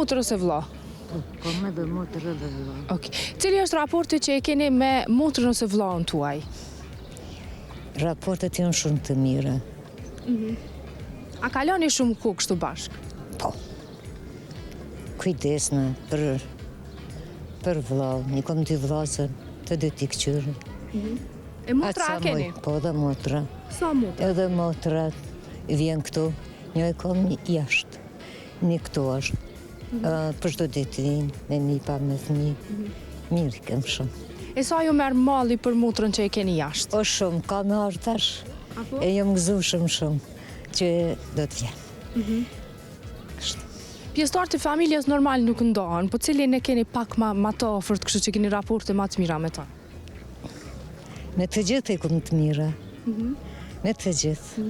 motër ose vëlla? Po me dhe motër edhe vëlla. Okej. Cili është raporti që e keni me motrën ose vëllain tuaj? Raportet janë shumë të mira. A kaloni shumë kohë kështu bashkë? Po. Kujdesna për vëllau. Një kom dy vëllazën, të dy t'i këqyrë. E motra a keni? Po dhe motra. Sa motra? Edhe motra vjen këtu, një e kom jashtë. Një këtu është. Për shdo ditë vinë, me nipa, me fëmijë. Mirë kem shumë. E sa ju merë malli për motrën që e keni jashtë? O shumë, ka me artash. Apo? E jam gëzuar shumë që do të vjen. Pjesëtarët e familjes normal nuk ndahen, po cilin e keni pak ma të afërt, kështu që keni raporte ma të mira me ta? Me të gjithë e kom të mira. Me të gjithë.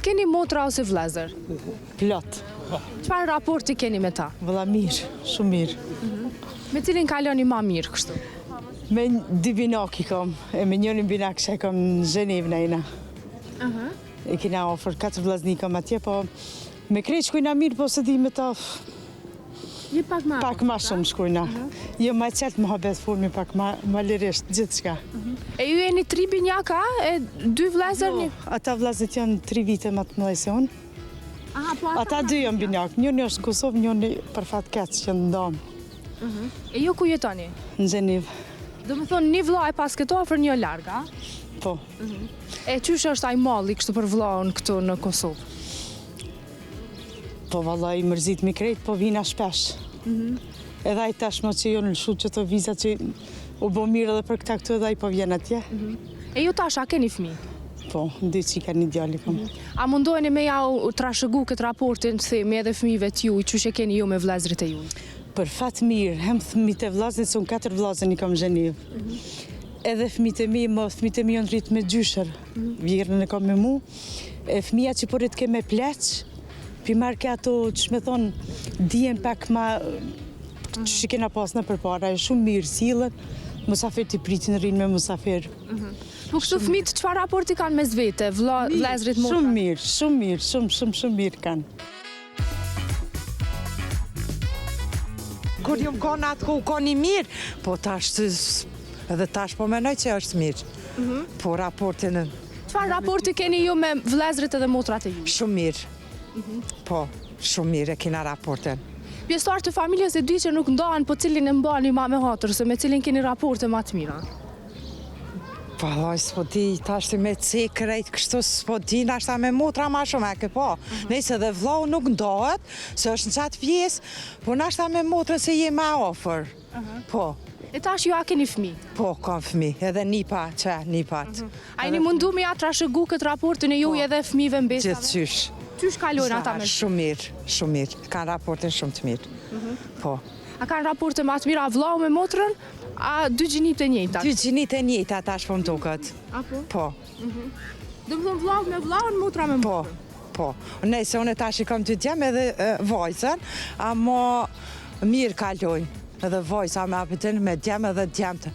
Keni motra ose vëllezër? Plot. Çfarë raporti keni me ta? Vëlla mirë, shumë mirë. Me cilin kaloni ma mirë kështu? Me dy binak i kom, e me njërin binak që e kom në Zhenevë nejna. E kina ofër 4 vllazni kom atje, po me krejt shkujna mirë, po se di me ta Je pak ma shumë shkujna. Jo ma qëtë më habet formi, pak ma lirisht, gjithë shka. E ju jeni 3 binjaka, e 2 vëllezër një? Ata vllazët janë 3 vite më të mëdhej se unë. Po Ata 2 janë binjak, njëri është në Kosovë, njëri për fat keq që në ndomë, E ju ku jetoni? në Zhenevë. Do me thonë një vëlla e pas këto afër një larga? Po. E qysh është ai malli kështu për vëllaun këtu në Kosovë? Po vallai mërzit mi krejt, po vina shpesh. Edhe ai tashmë që jo në lëshu që të vizat që u bo mirë edhe për këta këtu edhe ai po vjen atje. E ju tash, a keni fëmijë? Po, dy qika një djali kom. A mundoheni me ja u trashëgu këtë raportin, themi edhe fëmijëve t'ju, qysh e keni ju me vëllezërit e ju? Për fat mirë, hem fëmijët e vllazërit, se unë 4 vllazën i kam në Zhenevë. Edhe fëmijët e mi, fëmijët e mi janë rritë me gjysher. Vjerën e kam me mu. E fëmija që përrit ke me pleq, pimarë ke ato që me thonë, dijen pak ma që kena pas në përpara, e shumë mirë silën, musafir t'i pritin rrinë me musafir. Po kështu fëmijët çfarë raporti kanë mes vete, vëllezërit motra? Shumë mirë, shumë mirë, shumë mirë kanë. Kur jam kanë atë ku kanë i mirë, po tash edhe tash po menoj që është mirë. Po raportin Çfarë raporti keni ju me vëllezërit edhe motrat e ju? shumë mirë. Po, shumë mirë e kena raportin. Pjesëtarët e familjes e di që nuk ndahen, po cilin e mbani ma me hatër, se me cilin keni raporte ma të mira? Vallaj, s'po di, tash me cek krejt kështu, s'po di, nashta me motra ma shumë e ke po. Nëse dhe vllau nuk ndahet, se është në qatë pjesë, po nashta me motrën se je ma ofër. Po. E tash ju a keni fëmijë? Po, kam fëmijë, edhe nipat. A jeni mundu me ja trashëgu këtë raportin e juj edhe fëmijëve mbesave? Gjithçysh. Qysh kalojnë ata me? Shumë mirë. Kanë raportin shumë të mirë. Po. A kanë raporte ma të mira vllau me motrën, a dy gjinit e njëjta? Dy gjinit e njëjta tash po më duket. Apo? Po. Do më thonë vllau me vllaun, motra me Po. motrën? Po. Nëse unë tash i kam 2 djemë edhe vajzën, ama mirë kalojnë. Edhe vajza me apetin me djemë edhe djemët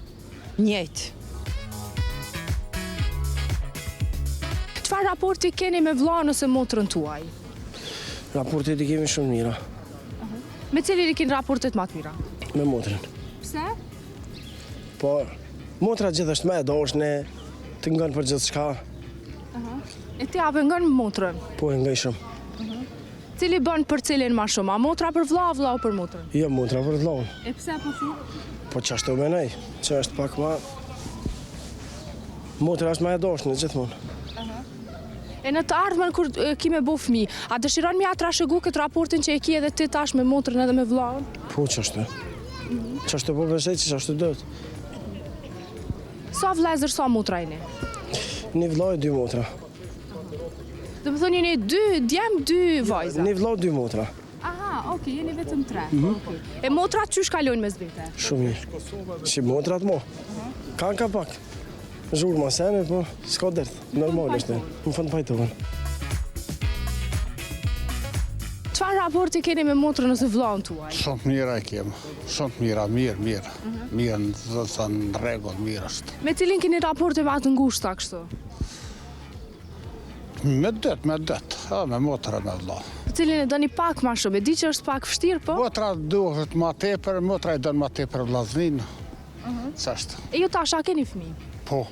njëjtë. Çfarë raporti keni me vllaun ose motrën tuaj? Raportet i kemi shumë mira, Me cilin i keni raportet ma të mira? me motrën. Pse? Po, motra gjithashtë me e dashne, të ngën për gjithë shka, E ti ape ngën motrën? po e ngaj shumë. Cili bën për cilin ma shumë? A motra për vllau, vllau për motrën? Jo motra për të laun, E pse po thu? po që ashtu menaj, që është pak ma... Motra është me e dashne gjithmonë. E në të ardhmen kur ki me bo fëmijë, a dëshiron me ja trashëgu këtë raportin që e ki edhe ti tash me motrën edhe me vllaun? Po që ashtu. Që ashtu po besej që ashtu dëtë. Sa vëllezër, sa motra jeni? Një vlau e 2 motra. Do më thonë jeni 2 djemë, 2 vajza? Një vlau 2 motra. Aha, okej, jeni vetëm 3. E motrat qysh kalojnë mes vete? Shumë mirë. Si motrat mo. Kanë ka pak. Zhurë ma sene, po s'ka dërtë. Normal është. Më fund pajtohen. Çfarë raporti keni me motrën ose vllaun tuaj? Shumë mira e kemë, shumë mira, mirë. Mirë, në rregull, mirë është. Me cilin keni raporte ma të ngushta kështu? Me det. Me motra me vlla. Cilin e doni pak ma shumë, e di që është pak vështirë, po? Motra duhet ma tepër, motra i dën ma tepër vllaznin. Ç'është? E ju tash, a keni fëmijë? Po,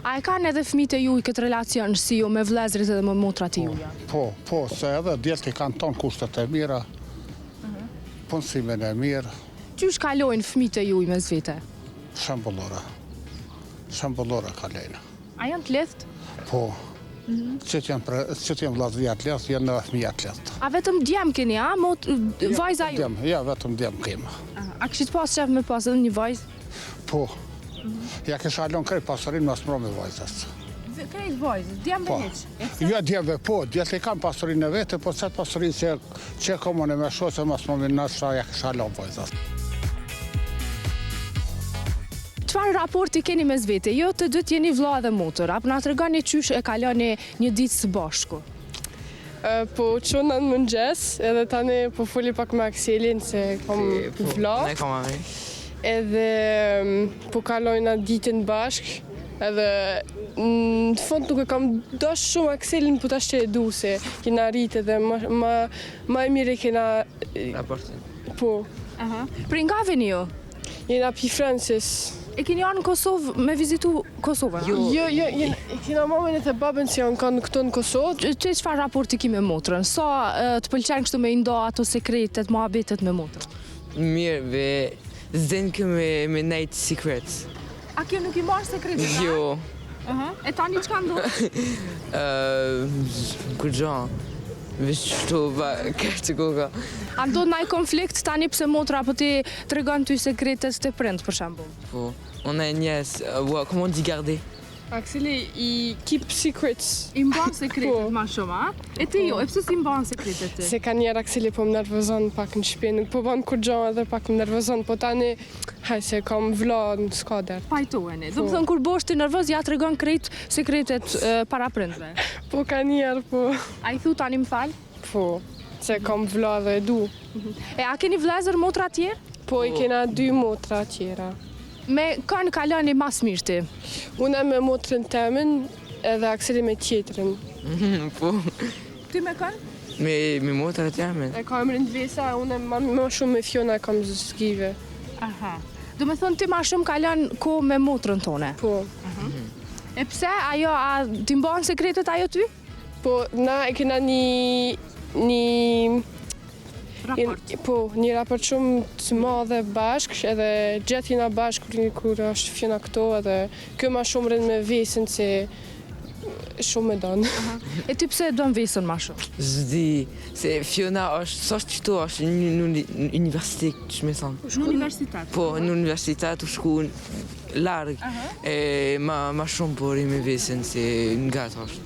A e kanë edhe fëmijët e juaj këtë relacion si ju me vëllezërit edhe me motrat e juaja? po, se edhe djelët i kanë tonë kushtet e mira, punësimin e mirë, Qysh kalojnë fëmijët e juaj mes vete? shembullore kalejnë. A janë të lehtë? Po, qëtë janë vllazëria të lehtë, janë edhe fëmija të lehtë. A vetëm djem keni, a? Vajza ju? Ja, vetëm djem kemë. A kishit pas qef me pas edhe një vajzë? Po, ja kisha lënë krejt pasurinë mas mro me vajzës. Krejt vajzë, djem Po, dhe heq. jo djemve, po, djetë i kam pasurinë e vete, po qëtë pasurinë që komune me shose mas mro me nësha, ja kisha lënë vajzës. Çfarë raporti keni mes vete? Jo të dytë jeni vëlla dhe motër, apo na tregoni qysh e kaloni një ditë së bashku? Po qona në mëngjes, edhe tani po foli pak me Akselin se kom vlla. Ne kam ami. Edhe po kalojna ditën bashk, edhe në fund nuk e kam dosh shumë Akselin, po tash që e du se kena rritë edhe ma e mire kena, Raportin. po, Prej nga veni ju? jena pi Francis. E keni janë në Kosovë me vizitu Kosovën? Jo, kena mamën e të babën që janë kanë këto në Kosovë. Çfarë raporti ki me motrën? Sa të pëlqen kështu me i ndo ato sekretet, mohabetet me motrën? Mirë, zden me night secrets. A kjo nuk i marrë sekretet? Jo. E tani çka ndodh? Kur gjo. Vesh qështu, kërë koka. A ndodh ndaj konflikt tani pse motra apo ti tregon ty sekretet të prind për shembull? Po, on a une nièce. Comment on dit garder? Akseli i keep secrets. I mban sekretet Po. ma shumë, a? E ti jo, e pse si mban sekretet ti? Se ka njerë Akseli po më nervozon pak në shtëpi, nuk po ban kur gjo edhe pak më nervozon, po tani, haj se kam vlla në skader. Pajtoheni. Do të thonë kur bosh ti nervoz ja tregon krejt sekretet para prindve. Po ka njerë, po, A i thu tani më fal? po, se kam vlla dhe e du. E a keni vëllezër motra tjerë? Po i kena 2 motra tjera. Me kanë kaloni mas mirë ti? Unë me motrën temën edhe Akseli me tjetërën. Po, Ti me kanë? me motra të jamen. E ka emrin Dvesa, unë ma shumë me Fiona kam zgjidhje. Aha. Do me thonë ti ma shumë kalon ko me motrën tone. Po, E pse? Ajo, a ti mban sekretet ajo ty? po na e kena një raport shumë të madhe bashk, edhe gjatë jena bashk kur është Fiona këto, edhe kjo ma shumë rënë me vesën se shumë me donë. E ti pse e don vesën ma shumë? Zdi, se Fiona është, s'është qëtu, është në universitet, që me thonë. Në universitet. Po, në universitet u shku largë, e ma shumë por i me vesën se nga të është.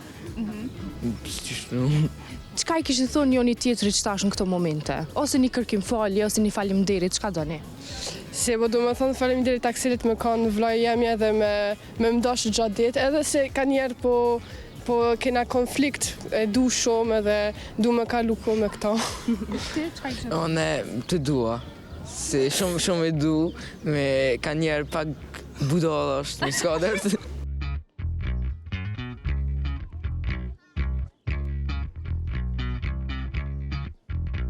Çka i kishit thonë njoni tjetrit qëtash në këto momente? Ose një kërkim falje, ose një faleminderit, çka doni? Se po do me thonë faleminderit Akselit me kanë vllai jemi edhe me mdash gjatë ditë, edhe se ka njerë po kena konflikt, e du shumë edhe du me kalu ko me këta. Ti, çka i kishit? One të dua, se shumë e du, me ka njerë pak budala është në skader.